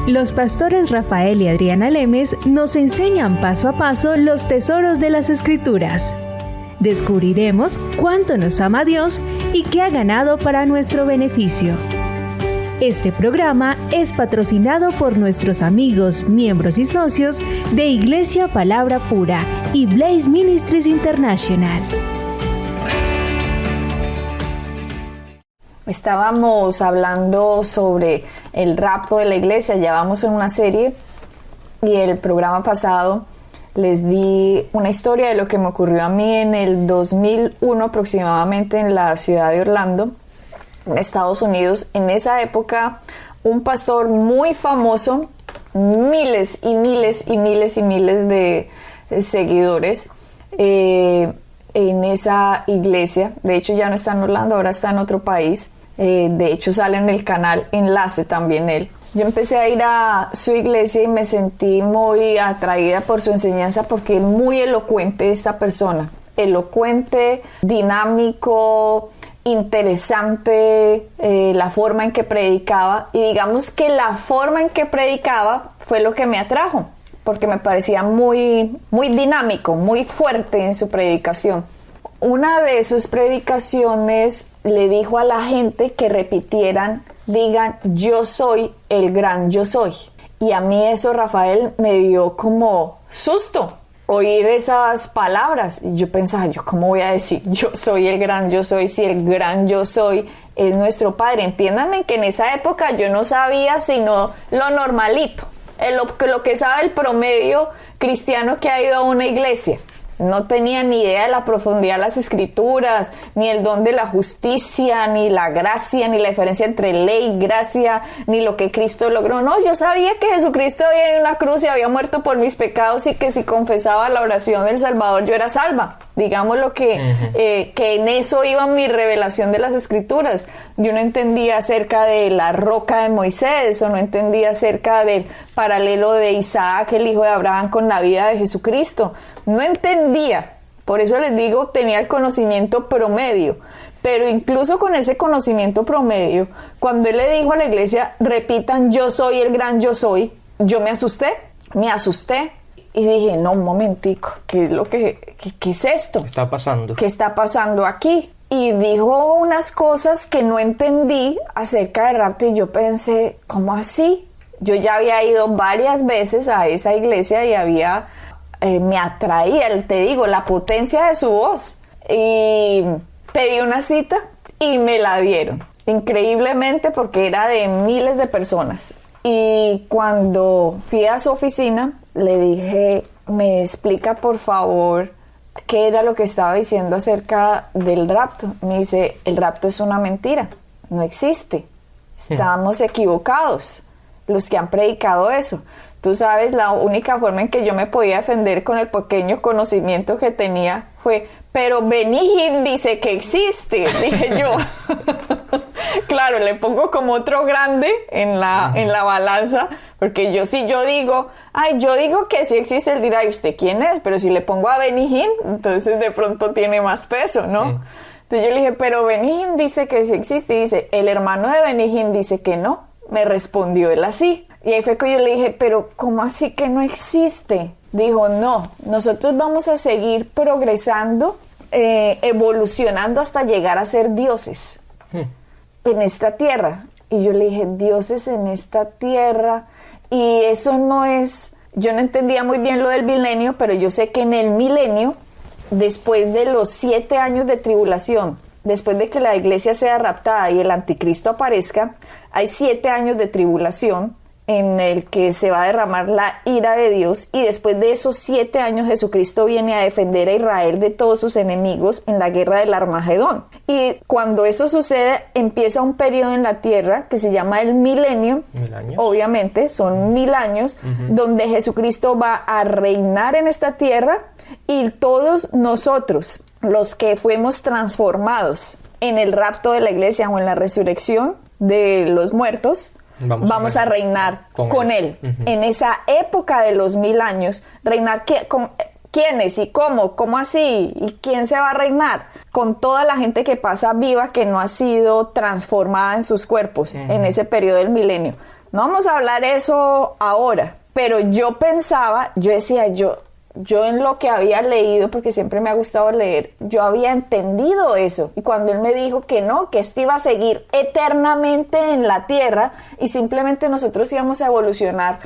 Los pastores Rafael y Adriana Lemes nos enseñan paso a paso los tesoros de las Escrituras. Descubriremos cuánto nos ama Dios y qué ha ganado para nuestro beneficio. Este programa es patrocinado por nuestros amigos, miembros y socios de Iglesia Palabra Pura y Blaze Ministries International. Estábamos hablando sobre el rapto de la iglesia, ya vamos en una serie, y el programa pasado les di una historia de lo que me ocurrió a mí en el 2001 aproximadamente en la ciudad de Orlando, en Estados Unidos. En esa época, un pastor muy famoso, miles y miles y miles y miles de seguidores en esa iglesia. De hecho ya no está en Orlando, ahora está en otro país. De hecho sale en el canal Enlace también él. Yo empecé a ir a su iglesia y me sentí muy atraída por su enseñanza, porque es muy elocuente esta persona. Elocuente, dinámico, interesante, la forma en que predicaba. Y digamos que la forma en que predicaba fue lo que me atrajo, porque me parecía muy, muy dinámico, muy fuerte en su predicación. Una de sus predicaciones le dijo a la gente que repitieran, digan, yo soy el gran yo soy. Y a mí eso, Rafael, me dio como susto oír esas palabras. Y yo pensaba, ¿yo cómo voy a decir yo soy el gran yo soy si el gran yo soy es nuestro Padre? Entiéndanme que en esa época yo no sabía sino lo normalito, lo que sabe el promedio cristiano que ha ido a una iglesia. No tenía ni idea de la profundidad de las Escrituras, ni el don de la justicia, ni la gracia, ni la diferencia entre ley y gracia, ni lo que Cristo logró. No, yo sabía que Jesucristo había ido en la cruz y había muerto por mis pecados, y que si confesaba la oración del Salvador yo era salva. Digamos lo que en eso iba mi revelación de las Escrituras. Yo no entendía acerca de la roca de Moisés, o no entendía acerca del paralelo de Isaac, el hijo de Abraham, con la vida de Jesucristo. No entendía, por eso les digo, tenía el conocimiento promedio. Pero incluso con ese conocimiento promedio, cuando él le dijo a la iglesia, repitan, yo soy el gran yo soy, yo me asusté. Y dije, no, un momentico, ¿qué es esto? ¿Qué está pasando? ¿Qué está pasando aquí? Y dijo unas cosas que no entendí acerca del rapto, y yo pensé, ¿cómo así? Yo ya había ido varias veces a esa iglesia y me atraía, te digo, la potencia de su voz. Y pedí una cita y me la dieron, increíblemente, porque era de miles de personas. Y cuando fui a su oficina, le dije, ¿me explica por favor qué era lo que estaba diciendo acerca del rapto? Me dice, el rapto es una mentira, no existe, estamos equivocados los que han predicado eso. Tú sabes, la única forma en que yo me podía defender con el pequeño conocimiento que tenía fue, pero Benny Hinn dice que existe, dije yo. Claro, le pongo como otro grande en la balanza, porque yo digo que sí existe, él dirá, ¿y usted quién es? Pero si le pongo a Benny Hinn, entonces de pronto tiene más peso, ¿no? Entonces yo le dije, pero Benny Hinn dice que sí existe, y dice, el hermano de Benny Hinn dice que no. Me respondió él así. Y ahí fue que yo le dije, pero ¿cómo así que no existe? Dijo, no, nosotros vamos a seguir progresando, evolucionando hasta llegar a ser dioses en esta tierra. Y yo le dije, dioses en esta tierra. Y eso no es, yo no entendía muy bien lo del milenio, pero yo sé que en el milenio, después de los 7 años de tribulación, después de que la iglesia sea raptada y el anticristo aparezca, hay 7 años de tribulación en el que se va a derramar la ira de Dios, y después de esos 7 años Jesucristo viene a defender a Israel de todos sus enemigos en la guerra del Armagedón. Y cuando eso sucede, empieza un periodo en la tierra que se llama el milenio. Obviamente son 1000 años, donde Jesucristo va a reinar en esta tierra, y todos nosotros, los que fuimos transformados en el rapto de la iglesia o en la resurrección de los muertos, vamos a reinar con él. En esa época de los 1000 años, reinar con quiénes y cómo así, y quién se va a reinar, con toda la gente que pasa viva, que no ha sido transformada en sus cuerpos en ese periodo del milenio. no vamos a hablar eso ahora, pero yo pensaba, yo decía, yo en lo que había leído, porque siempre me ha gustado leer, yo había entendido eso. Y cuando él me dijo que no, que esto iba a seguir eternamente en la tierra y simplemente nosotros íbamos a evolucionar,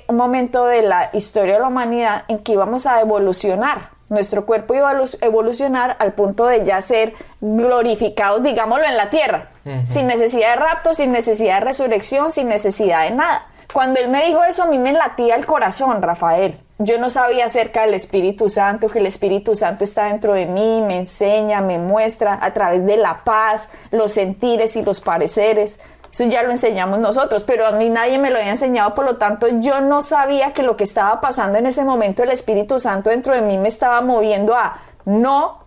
un momento de la historia de la humanidad en que íbamos a evolucionar. Nuestro cuerpo iba a evolucionar al punto de ya ser glorificados, digámoslo, en la tierra, sin necesidad de rapto, sin necesidad de resurrección, sin necesidad de nada. Cuando él me dijo eso, a mí me latía el corazón, Rafael. Yo no sabía acerca del Espíritu Santo, que el Espíritu Santo está dentro de mí, me enseña, me muestra a través de la paz, los sentires y los pareceres. Eso ya lo enseñamos nosotros, pero a mí nadie me lo había enseñado, por lo tanto yo no sabía que lo que estaba pasando en ese momento, el Espíritu Santo dentro de mí me estaba moviendo a no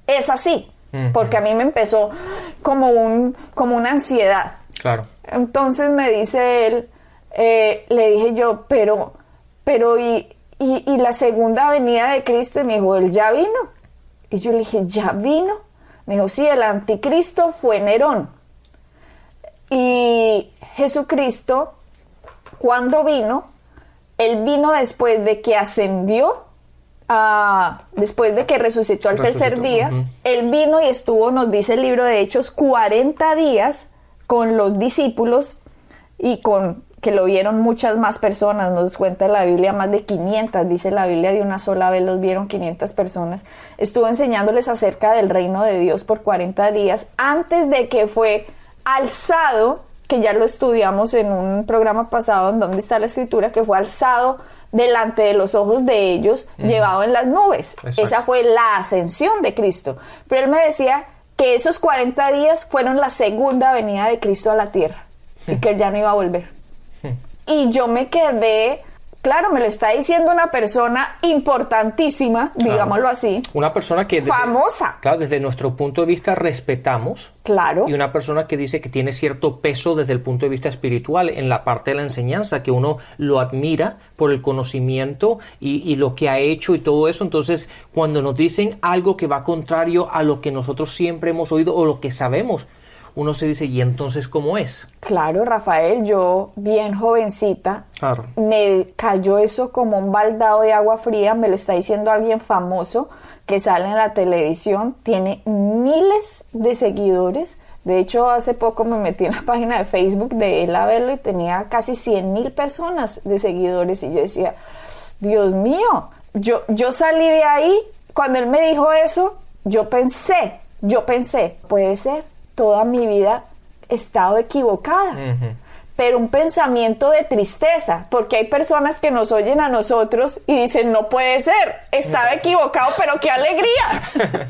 es así, porque a mí me empezó como una ansiedad. Claro. Entonces me dice él, le dije yo, pero y la segunda venida de Cristo, y me dijo, él ya vino. Y yo le dije, ¿ya vino? Me dijo, sí, el anticristo fue Nerón. Y Jesucristo, cuando vino, él vino después de que ascendió, después de que resucitó al tercer día. Él vino y estuvo, nos dice el libro de Hechos, 40 días con los discípulos y que lo vieron muchas más personas, nos cuenta la Biblia, más de 500, dice la Biblia, de una sola vez los vieron 500 personas. Estuvo enseñándoles acerca del reino de Dios por 40 días, antes de que fue alzado, que ya lo estudiamos en un programa pasado, en donde está la escritura, que fue alzado delante de los ojos de ellos, llevado en las nubes. Exacto. Esa fue la ascensión de Cristo. Pero él me decía que esos 40 días fueron la segunda venida de Cristo a la tierra, y que él ya no iba a volver. Y yo me quedé, claro, me lo está diciendo una persona importantísima, digámoslo así. Una persona que... famosa. Claro, desde nuestro punto de vista respetamos. Claro. Y una persona que dice que tiene cierto peso desde el punto de vista espiritual en la parte de la enseñanza, que uno lo admira por el conocimiento y lo que ha hecho y todo eso. Entonces, cuando nos dicen algo que va contrario a lo que nosotros siempre hemos oído o lo que sabemos, uno se dice, ¿y entonces cómo es? Claro, Rafael, yo bien jovencita, claro, me cayó eso como un baldado de agua fría, me lo está diciendo alguien famoso que sale en la televisión, tiene miles de seguidores. De hecho, hace poco me metí en la página de Facebook de él a verlo y tenía casi 100,000 personas de seguidores y yo decía, Dios mío, yo salí de ahí, cuando él me dijo eso, yo pensé, puede ser. Toda mi vida he estado equivocada, pero un pensamiento de tristeza, porque hay personas que nos oyen a nosotros y dicen, no puede ser, estaba equivocado, pero qué alegría,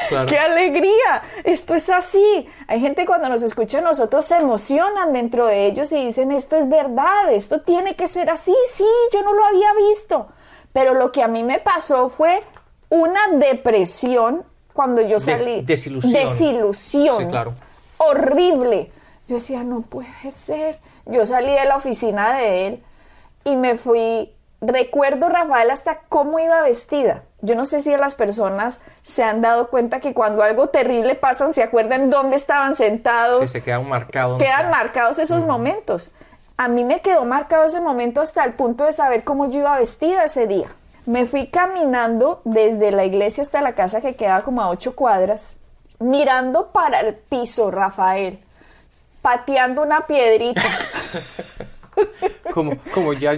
claro. ¡Qué alegría! Esto es así. Hay gente cuando nos escucha a nosotros se emocionan dentro de ellos y dicen, esto es verdad, esto tiene que ser así, sí, yo no lo había visto, pero lo que a mí me pasó fue una depresión. Cuando yo salí, desilusión, sí, claro, horrible. Yo decía, no puede ser. Yo salí de la oficina de él y me fui. Recuerdo, Rafael, hasta cómo iba vestida. Yo no sé si las personas se han dado cuenta que cuando algo terrible pasa, se acuerdan dónde estaban sentados. Sí, se quedan marcados. Quedan marcados esos momentos. A mí me quedó marcado ese momento hasta el punto de saber cómo yo iba vestida ese día. Me fui caminando desde la iglesia hasta la casa que quedaba como a 8 cuadras, mirando para el piso, pateando una piedrita. Como ya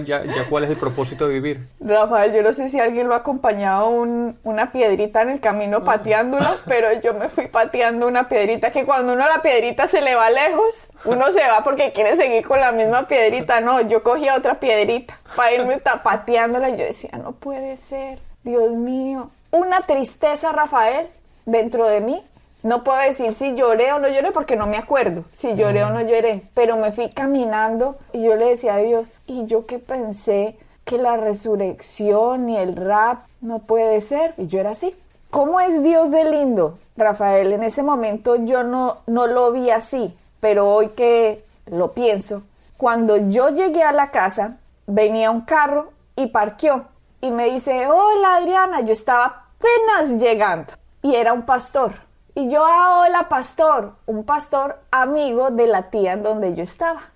cuál es el propósito de vivir. Rafael, yo no sé si alguien lo ha acompañado una piedrita en el camino pateándola, pero yo me fui pateando una piedrita que cuando uno la piedrita se le va lejos, uno se va porque quiere seguir con la misma piedrita. No, yo cogía otra piedrita para irme pateándola y yo decía, no puede ser, Dios mío. Una tristeza, Rafael, dentro de mí. No puedo decir si lloré o no lloré porque no me acuerdo si lloré o no lloré, pero me fui caminando y yo le decía a Dios, y yo que pensé que la resurrección y el rap no puede ser, y yo era así. ¿Cómo es Dios de lindo, Rafael? En ese momento yo no lo vi así, pero hoy que lo pienso, cuando yo llegué a la casa, venía un carro y parqueó y me dice, hola Adriana, yo estaba apenas llegando y era un pastor. Y yo, hola pastor, un pastor amigo de la tía en donde yo estaba.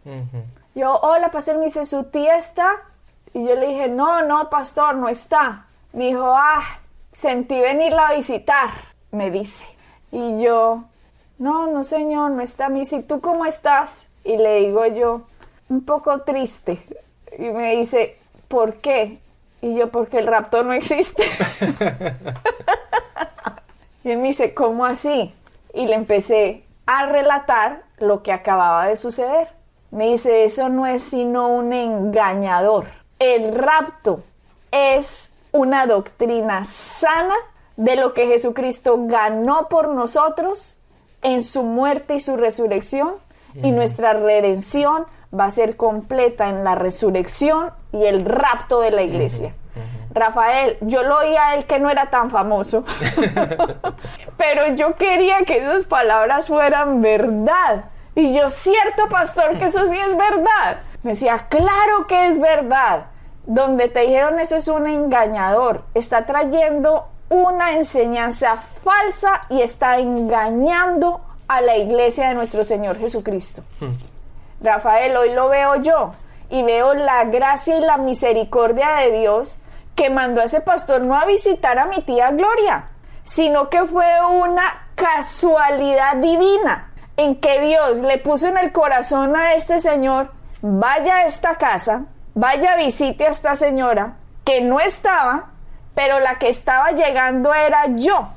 Yo, hola, pastor, me dice, ¿su tía está? Y yo le dije, no, pastor, no está. Me dijo, sentí venirla a visitar, me dice. Y yo, no, señor, no está. Me dice, ¿y tú cómo estás? Y le digo yo, un poco triste. Y me dice, ¿por qué? Y yo, porque el rapto no existe. Y él me dice, ¿cómo así? Y le empecé a relatar lo que acababa de suceder. Me dice, eso no es sino un engañador. El rapto es una doctrina sana de lo que Jesucristo ganó por nosotros en su muerte y su resurrección, y nuestra redención va a ser completa en la resurrección y el rapto de la iglesia. Rafael, yo lo oía a él que no era tan famoso, pero yo quería que esas palabras fueran verdad. Y yo, cierto, pastor, que eso sí es verdad. Me decía, claro que es verdad. Donde te dijeron eso es un engañador. Está trayendo una enseñanza falsa y está engañando a la iglesia de nuestro Señor Jesucristo. Rafael, hoy lo veo yo y veo la gracia y la misericordia de Dios, que mandó a ese pastor no a visitar a mi tía Gloria, sino que fue una casualidad divina en que Dios le puso en el corazón a este señor, vaya a esta casa, vaya, visite a esta señora que no estaba, pero la que estaba llegando era yo.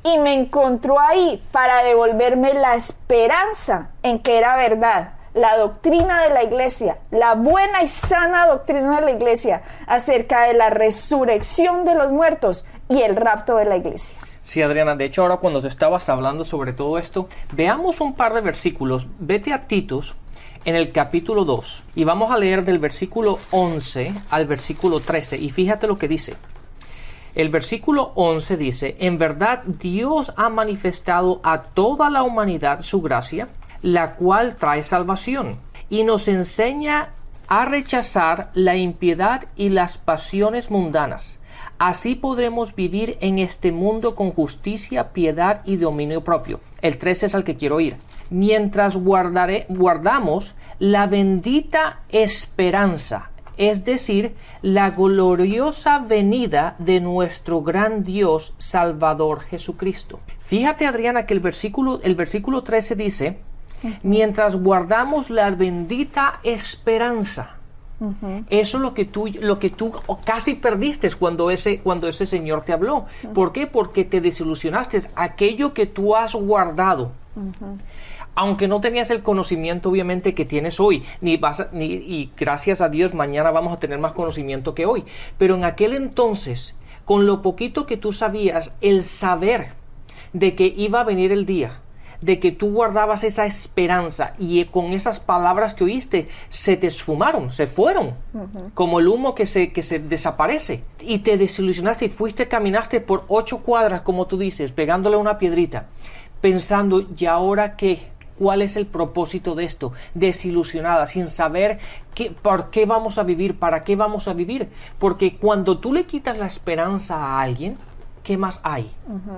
Y me encontró ahí para devolverme la esperanza en que era verdad. La doctrina de la iglesia, la buena y sana doctrina de la iglesia acerca de la resurrección de los muertos y el rapto de la iglesia. Sí, Adriana, de hecho ahora cuando tú estabas hablando sobre todo esto, veamos un par de versículos. Vete a Titus en el capítulo 2 y vamos a leer del versículo 11 al versículo 13 y fíjate lo que dice. El versículo 11 dice, en verdad Dios ha manifestado a toda la humanidad su gracia, la cual trae salvación, y nos enseña a rechazar la impiedad y las pasiones mundanas. Así podremos vivir en este mundo con justicia, piedad y dominio propio. El 13 es al que quiero ir. Mientras guardamos la bendita esperanza, es decir, la gloriosa venida de nuestro gran Dios Salvador Jesucristo. Fíjate, Adriana, que el versículo 13 dice, mientras guardamos la bendita esperanza. Eso es lo que tú casi perdiste cuando ese Señor te habló. ¿Por qué? Porque te desilusionaste. Aquello que tú has guardado, aunque no tenías el conocimiento obviamente que tienes hoy, y gracias a Dios mañana vamos a tener más conocimiento que hoy, pero en aquel entonces, con lo poquito que tú sabías, el saber de que iba a venir el día, de que tú guardabas esa esperanza, y con esas palabras que oíste se te esfumaron, se fueron, como el humo que se desaparece, y te desilusionaste y caminaste por 8 cuadras, como tú dices, pegándole una piedrita, pensando, ¿y ahora qué? ¿Cuál es el propósito de esto? Desilusionada, sin saber por qué vamos a vivir, para qué vamos a vivir, porque cuando tú le quitas la esperanza a alguien, ¿qué más hay?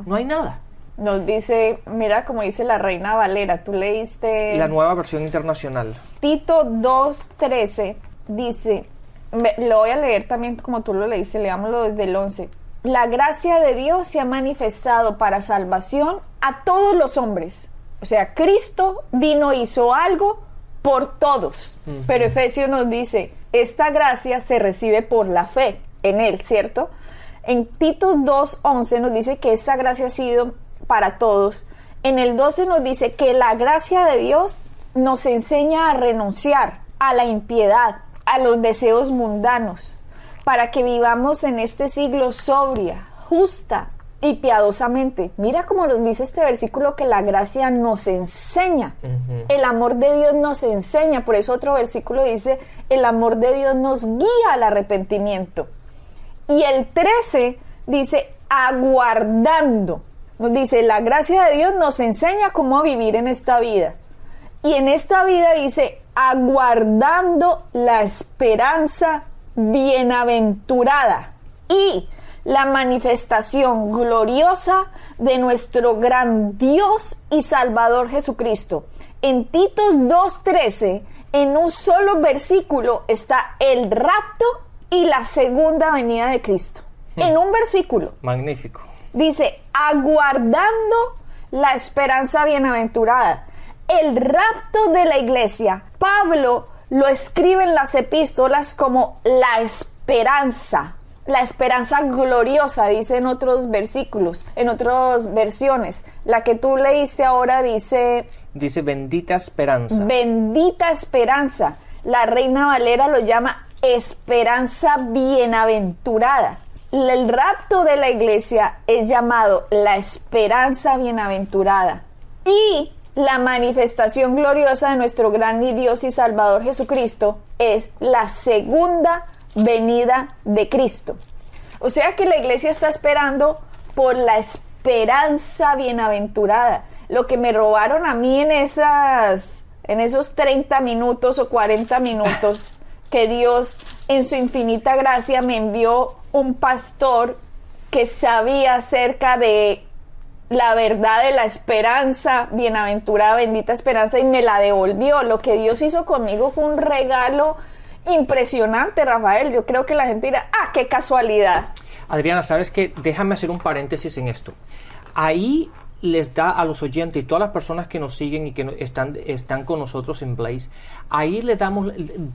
No hay nada. Nos dice, mira como dice la Reina Valera, tú leíste... La Nueva Versión Internacional. Tito 2:13 dice, lo voy a leer también como tú lo leíste, leámoslo desde el 11. La gracia de Dios se ha manifestado para salvación a todos los hombres. O sea, Cristo vino, hizo algo por todos. Pero Efesios nos dice, esta gracia se recibe por la fe en Él, ¿cierto? En Tito 2:11 nos dice que esta gracia ha sido para todos. En el 12 nos dice que la gracia de Dios nos enseña a renunciar a la impiedad, a los deseos mundanos, para que vivamos en este siglo sobria, justa y piadosamente. Mira cómo nos dice este versículo que la gracia nos enseña. El amor de Dios nos enseña. Por eso otro versículo dice, el amor de Dios nos guía al arrepentimiento. Y el 13 dice, aguardando. Nos dice, la gracia de Dios nos enseña cómo vivir en esta vida. Y en esta vida dice, aguardando la esperanza bienaventurada y la manifestación gloriosa de nuestro gran Dios y Salvador Jesucristo. En Tito 2:13 en un solo versículo está el rapto y la segunda venida de Cristo. En un versículo. Magnífico. Dice, aguardando la esperanza bienaventurada. El rapto de la iglesia, Pablo lo escribe en las epístolas como la esperanza gloriosa, dice en otros versículos, en otras versiones. La que tú leíste ahora dice bendita esperanza. Bendita esperanza. La Reina Valera lo llama esperanza bienaventurada. El rapto de la iglesia es llamado la esperanza bienaventurada. Y la manifestación gloriosa de nuestro gran Dios y Salvador Jesucristo es la segunda venida de Cristo. O sea que la iglesia está esperando por la esperanza bienaventurada. Lo que me robaron a mí en esos 30 minutos o 40 minutos que Dios en su infinita gracia me envió un pastor que sabía acerca de la verdad de la esperanza bienaventurada, bendita esperanza, y me la devolvió. Lo que Dios hizo conmigo fue un regalo impresionante, Rafael. Yo creo que la gente dirá, qué casualidad. Adriana, ¿sabes qué? Déjame hacer un paréntesis en esto. Ahí les da a los oyentes y todas las personas que nos siguen y que están con nosotros en Blaze, ahí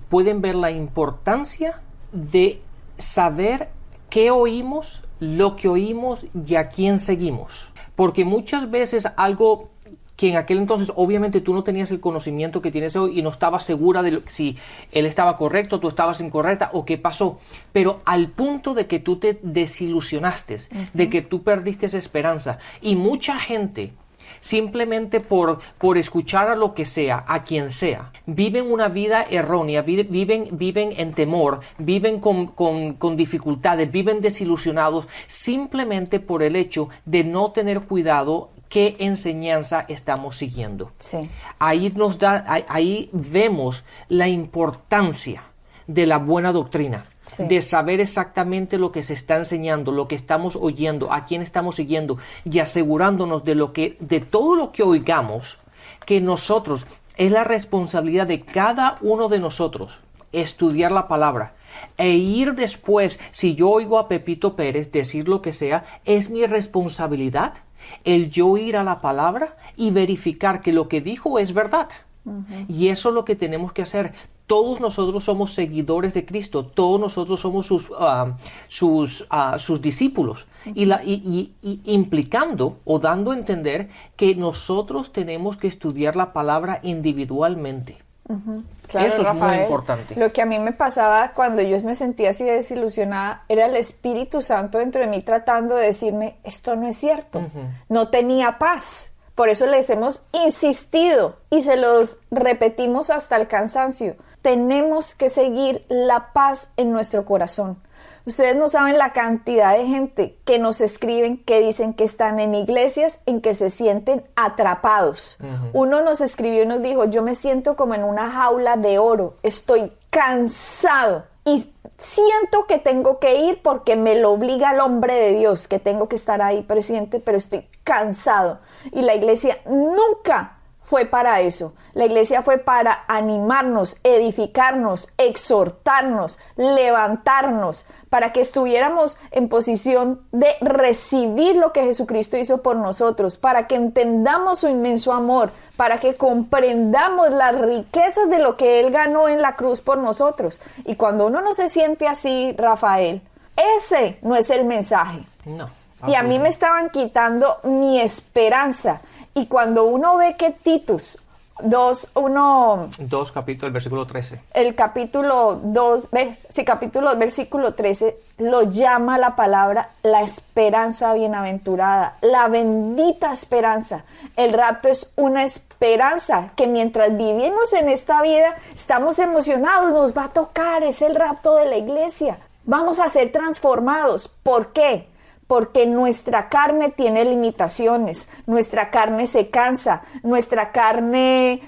pueden ver la importancia de saber qué oímos, lo que oímos y a quién seguimos. Porque muchas veces algo que en aquel entonces obviamente tú no tenías el conocimiento que tienes hoy y no estabas segura de si él estaba correcto, tú estabas incorrecta o qué pasó, pero al punto de que tú te desilusionaste, de que tú perdiste esa esperanza, y mucha gente simplemente por escuchar a lo que sea, a quien sea, viven una vida errónea, viven en temor, viven con dificultades, viven desilusionados simplemente por el hecho de no tener cuidado qué enseñanza estamos siguiendo. Sí. Ahí vemos la importancia de la buena doctrina, sí, de saber exactamente lo que se está enseñando, lo que estamos oyendo, a quién estamos siguiendo, y asegurándonos de todo lo que oigamos, que nosotros, es la responsabilidad de cada uno de nosotros estudiar la palabra e ir después. Si yo oigo a Pepito Pérez decir lo que sea, es mi responsabilidad el yo ir a la palabra y verificar que lo que dijo es verdad. Y eso es lo que tenemos que hacer. Todos nosotros somos seguidores de Cristo, todos nosotros somos sus discípulos, y implicando o dando a entender que nosotros tenemos que estudiar la palabra individualmente. Claro, eso es Rafael, muy importante. Lo que a mí me pasaba cuando yo me sentía así desilusionada era el Espíritu Santo dentro de mí tratando de decirme, esto no es cierto. No tenía paz. Por eso les hemos insistido y se los repetimos hasta el cansancio. Tenemos que seguir la paz en nuestro corazón. Ustedes no saben la cantidad de gente que nos escriben, que dicen que están en iglesias en que se sienten atrapados. Uno nos escribió y nos dijo, yo me siento como en una jaula de oro, estoy cansado y siento que tengo que ir porque me lo obliga el hombre de Dios, que tengo que estar ahí presente, pero estoy cansado. Y la iglesia nunca fue para eso. La iglesia fue para animarnos, edificarnos, exhortarnos, levantarnos, para que estuviéramos en posición de recibir lo que Jesucristo hizo por nosotros, para que entendamos su inmenso amor, para que comprendamos las riquezas de lo que Él ganó en la cruz por nosotros. Y cuando uno no se siente así, Rafael, ese no es el mensaje. No. Y a mí me estaban quitando mi esperanza. Y cuando uno ve que Titus 2, capítulo, el versículo 13. El capítulo 2, capítulo 2, versículo 13, lo llama la palabra la esperanza bienaventurada, la bendita esperanza. El rapto es una esperanza que mientras vivimos en esta vida, estamos emocionados, nos va a tocar, es el rapto de la iglesia. Vamos a ser transformados. ¿Por qué? Porque nuestra carne tiene limitaciones, nuestra carne se cansa, nuestra carne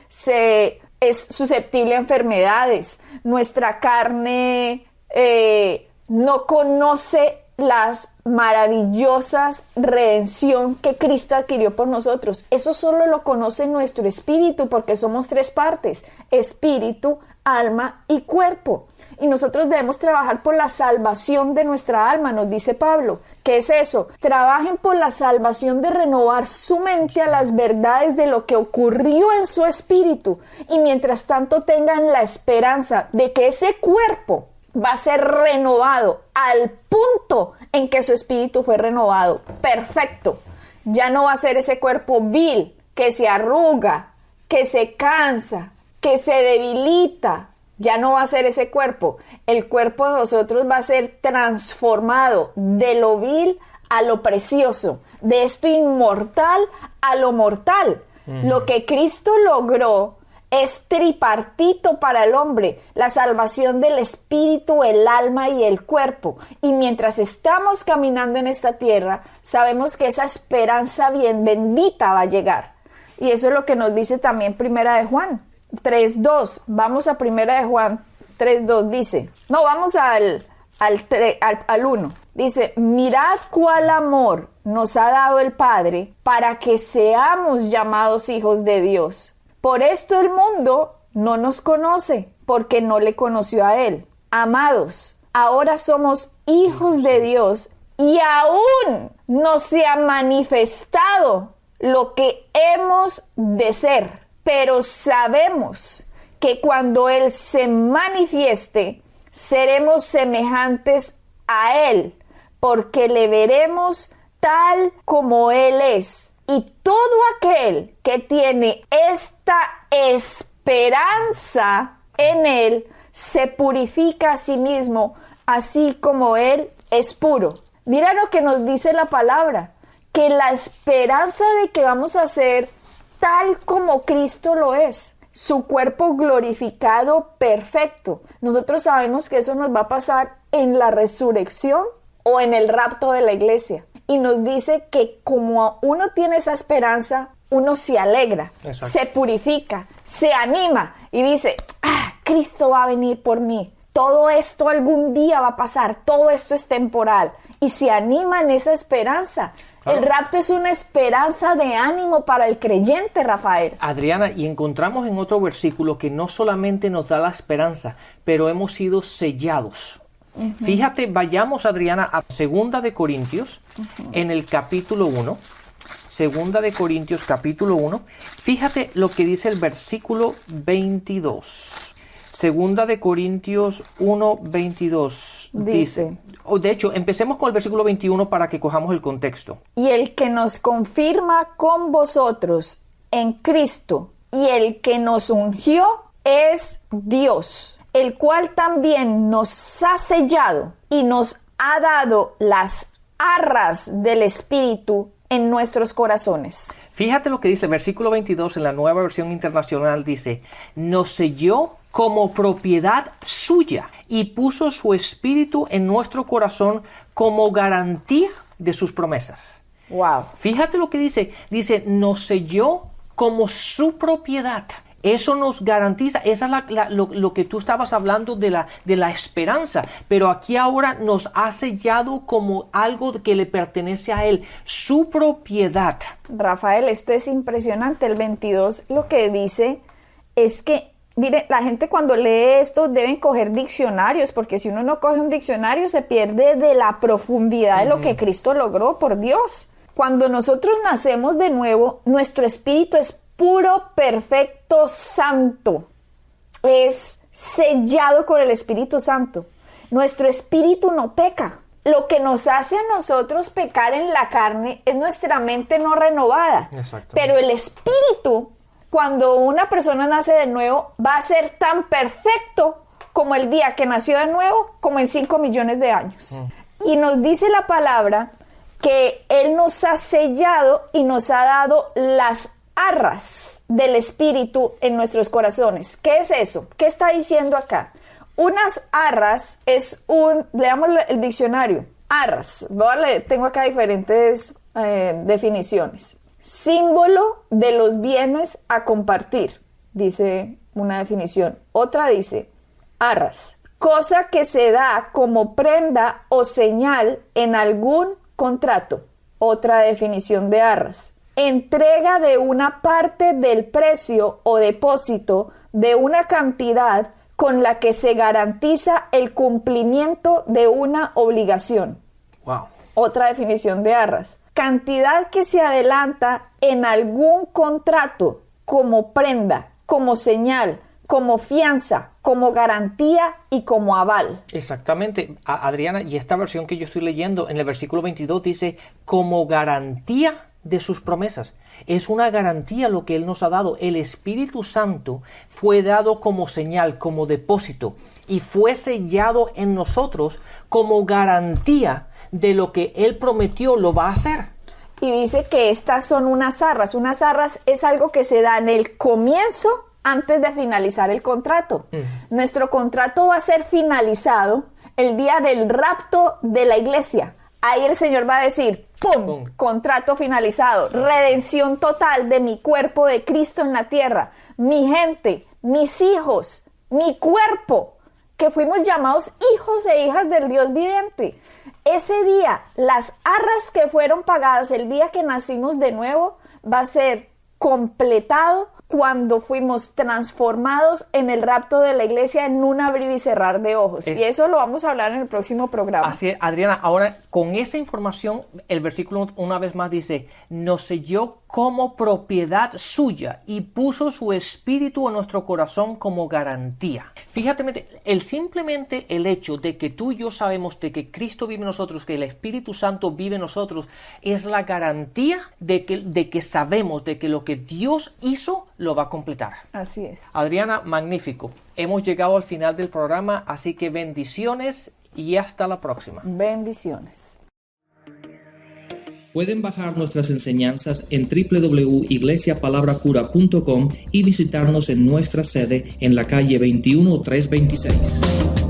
es susceptible a enfermedades, nuestra carne no conoce las maravillosas redención que Cristo adquirió por nosotros. Eso solo lo conoce nuestro espíritu porque somos tres partes, espíritu, alma y cuerpo. Y nosotros debemos trabajar por la salvación de nuestra alma, nos dice Pablo. ¿Qué es eso? Trabajen por la salvación de renovar su mente a las verdades de lo que ocurrió en su espíritu. Y mientras tanto tengan la esperanza de que ese cuerpo va a ser renovado al punto en que su espíritu fue renovado. Perfecto. Ya no va a ser ese cuerpo vil, que se arruga, que se cansa, que se debilita. Ya no va a ser ese cuerpo. El cuerpo de nosotros va a ser transformado de lo vil a lo precioso, de esto inmortal a lo mortal. Lo que Cristo logró es tripartito para el hombre, la salvación del espíritu, el alma y el cuerpo. Y mientras estamos caminando en esta tierra, sabemos que esa esperanza bien bendita va a llegar. Y eso es lo que nos dice también Primera de Juan 3:2. Vamos a Primera de Juan 3:2. Dice, no, vamos al 1. Dice, mirad cuál amor nos ha dado el Padre para que seamos llamados hijos de Dios. Por esto el mundo no nos conoce, porque no le conoció a Él. Amados, ahora somos hijos de Dios y aún no se ha manifestado lo que hemos de ser. Pero sabemos que cuando Él se manifieste, seremos semejantes a Él, porque le veremos tal como Él es. Y todo aquel que tiene esta esperanza en Él, se purifica a sí mismo, así como Él es puro. Mira lo que nos dice la palabra, que la esperanza de que vamos a ser tal como Cristo lo es, su cuerpo glorificado perfecto. Nosotros sabemos que eso nos va a pasar en la resurrección o en el rapto de la iglesia. Y nos dice que como uno tiene esa esperanza, uno se alegra, exacto, se purifica, se anima y dice, Cristo va a venir por mí. Todo esto algún día va a pasar, todo esto es temporal. Y se anima en esa esperanza. Claro. El rapto es una esperanza de ánimo para el creyente, Rafael. Adriana, y encontramos en otro versículo que no solamente nos da la esperanza, pero hemos sido sellados. Fíjate, vayamos, Adriana, a 2 de Corintios, en el capítulo 1. 2 de Corintios, capítulo 1. Fíjate lo que dice el versículo 22. 2 de Corintios 1, 22. Dice, de hecho, empecemos con el versículo 21 para que cojamos el contexto. Y el que nos confirma con vosotros en Cristo y el que nos ungió es Dios, el cual también nos ha sellado y nos ha dado las arras del Espíritu en nuestros corazones. Fíjate lo que dice el versículo 22 en la Nueva Versión Internacional, dice, nos selló como propiedad suya y puso su Espíritu en nuestro corazón como garantía de sus promesas. Wow. Fíjate lo que dice, nos selló como su propiedad. Eso nos garantiza, esa es lo que tú estabas hablando de la esperanza, pero aquí ahora nos ha sellado como algo que le pertenece a Él, su propiedad. Rafael, esto es impresionante. El 22 lo que dice es que, mire, la gente cuando lee esto deben coger diccionarios, porque si uno no coge un diccionario se pierde de la profundidad de lo que Cristo logró por Dios. Cuando nosotros nacemos de nuevo, nuestro espíritu es puro, perfecto, santo. Es sellado con el Espíritu Santo. Nuestro espíritu no peca. Lo que nos hace a nosotros pecar en la carne es nuestra mente no renovada. Pero el espíritu, cuando una persona nace de nuevo, va a ser tan perfecto como el día que nació de nuevo, como en 5 millones de años. Y nos dice la palabra que Él nos ha sellado y nos ha dado las arras del Espíritu en nuestros corazones. ¿Qué es eso? ¿Qué está diciendo acá? Unas arras es leamos el diccionario. Arras, tengo acá diferentes definiciones. Símbolo de los bienes a compartir, dice una definición. Otra dice, arras, cosa que se da como prenda o señal en algún contrato. Otra definición de arras. entrega de una parte del precio o depósito de una cantidad con la que se garantiza el cumplimiento de una obligación. Wow. Otra definición de arras: cantidad que se adelanta en algún contrato como prenda, como señal, como fianza, como garantía y como aval. Exactamente, Adriana, y esta versión que yo estoy leyendo en el versículo 22 dice como garantía de sus promesas. Es una garantía lo que Él nos ha dado. El Espíritu Santo fue dado como señal, como depósito, y fue sellado en nosotros como garantía de lo que Él prometió lo va a hacer. Y dice que estas son unas arras. Unas arras es algo que se da en el comienzo antes de finalizar el contrato. Nuestro contrato va a ser finalizado el día del rapto de la iglesia. Ahí el Señor va a decir, ¡pum! Contrato finalizado, redención total de mi cuerpo de Cristo en la tierra, mi gente, mis hijos, mi cuerpo, que fuimos llamados hijos e hijas del Dios viviente. Ese día, las arras que fueron pagadas el día que nacimos de nuevo, va a ser completado cuando fuimos transformados en el rapto de la iglesia en un abrir y cerrar de ojos. Y eso lo vamos a hablar en el próximo programa. Así es, Adriana. Ahora, con esa información, el versículo una vez más dice, nos selló como propiedad suya y puso su espíritu en nuestro corazón como garantía. Fíjate, simplemente el hecho de que tú y yo sabemos de que Cristo vive en nosotros, que el Espíritu Santo vive en nosotros, es la garantía de que sabemos de que lo que Dios hizo lo va a completar. Así es. Adriana, magnífico. Hemos llegado al final del programa, así que bendiciones y hasta la próxima. Bendiciones. Pueden bajar nuestras enseñanzas en www.iglesiapalabracura.com y visitarnos en nuestra sede en la calle 21326.